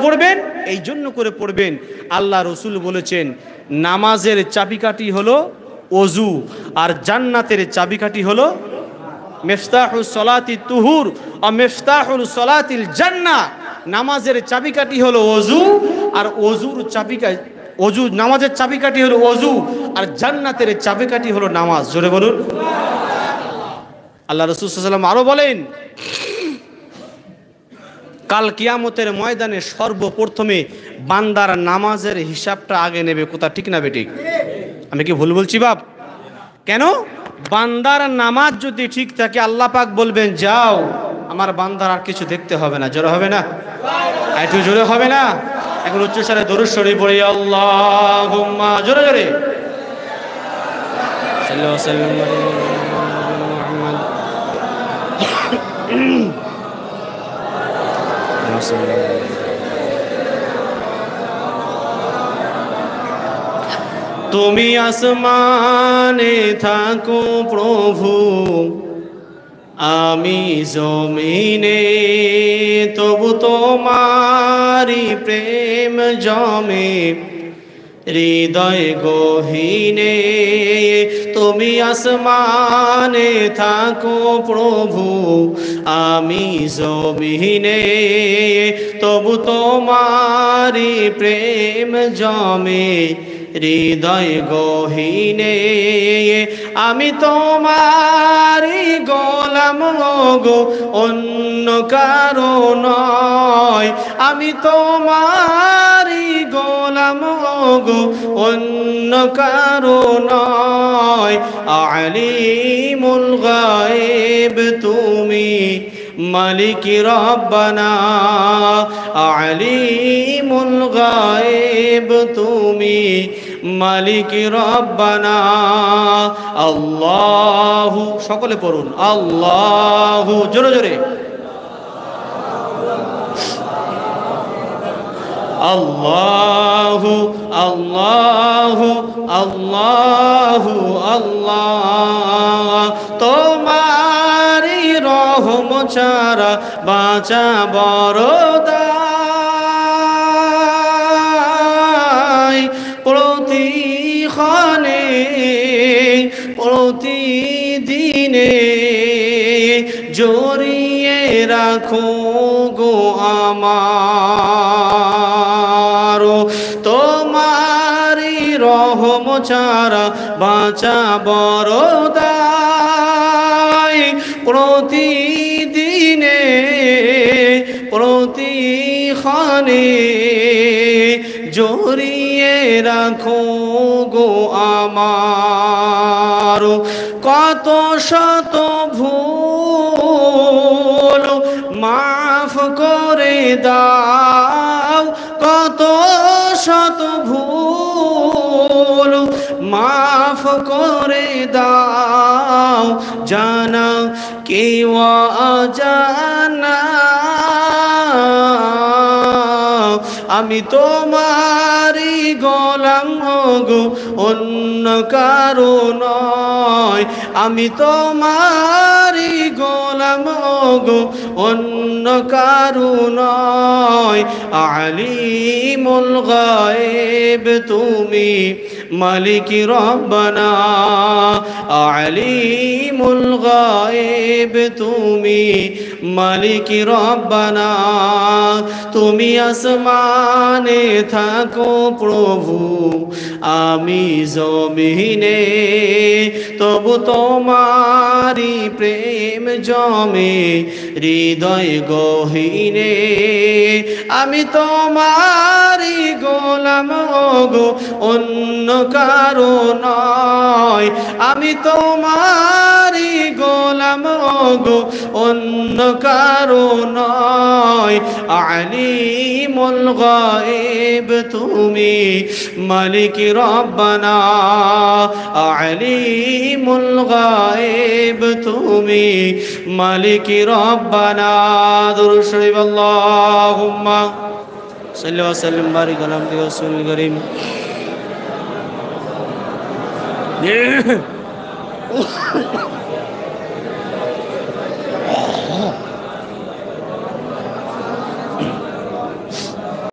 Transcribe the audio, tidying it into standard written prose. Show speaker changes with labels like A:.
A: পড়বেন? এই জন্য করে পড়বেন, আল্লাহ রসুল বলেছেন নামাজের চাবিকাঠি হলো ওযু, আর জান্নাতের চাবিকাঠি হলো মিফতাহুস সলাতি তুহুর ও মিফতাহুল সলাতিল জান্নাহ। নামাজের চাবিকাঠি হলো ওযু, আর নামাজের চাবিকাঠি হলো ওযু, আর জান্নাতের চাবিকাঠি হলো নামাজ। জোরে বলুন। আল্লাহ রাসূল সাল্লাল্লাহু আলাইহি ওয়াসাল্লাম আরো বলেন, কাল কিয়ামতের ময়দানে সর্বপ্রথমে বান্দার নামাজের হিসাবটা আগে নেবে। কোথা ঠিক না বেঠিক? আমি কি ভুল বলছি বাপ? কেন? বান্দার নামাজ যদি ঠিক থাকে আল্লাহ পাক বলবেন যাও, আমার বান্দার আর কিছু দেখতে হবে না। জোরে হবে না? একটু জোরে হবে না? এখন উচ্চস্বরে দরুদ শরীফ পড়ি, আল্লাহুম্মা, জোরে জোরে সাল্লাল্লাহু আলাইহি ওয়াসাল্লাম মুহাম্মদ। তুমি আসমানে থাকো প্রভু, আমি জমিনে, তবু তোমারি প্রেম জমে হৃদয় গহীনে। তুমি আসমানে থাকো প্রভু, আমি জমিনে, তবু তোমারি প্রেম জমে হৃদয় গহীনে। আমি তোমারি গোলাম গো, অন্য কারো নয়। আমি তোমারি গোলাম গো, অন্য কারো নয়। আলিমুল গায়েব তুমি, মালিক রব্বানা। আলিমুল গায়েব তুমি, মালিক রব্বানা। আল্লাহু, সকলে পড়ুন আল্লাহু, জোরে জোরে আল্লাহু আল্লাহু আল্লাহু আল্লাহ। তোমারি রহম ছাড়া বাঁচা বড় দায়। প্রতিক্ষণে প্রতিদিনে জড়িয়ে রাখো গো আমার। তোমারি রহম ছাড়া বাঁচা বড় দায়। প্রতিদিনে প্রতিক্ষণে জড়িয়ে রাখো গো আমার। কত শত ভুল মাফ করে দাও, কত শত ভুল মাফ করে দাও। জানা কেউ অজানা, আমি তোমারি গোলাম গো, অন্য কারো নয়। আমি তোমারি গোলাম গো, অন্য কারো নয়। আলিমুল গায়েব তুমি, মালিক রব্বানা। আলিমুল গায়েব তুমি, মালিক রব্বানা। তুমি আসমানে থাকো প্রভু, আমি জমিনে, তবু তোমারি প্রেম জমে হৃদয় গহীনে। আমি তোমারি গোলাম গো, অন্য কারো নয়। আমি তোমারি গোলাম গো, অন্য কারো নয়। আলিমুল গায়েব তুমি, মালিক রব্বানা। আলিমুল গায়েব তুমি, মালিক রব্বানা। দুরূদ শরীফ, আল্লাহুম্মা সাল্লি ওয়া সাল্লিম বারিক আলা আবদিহি ওয়া রাসূলিল কারীম।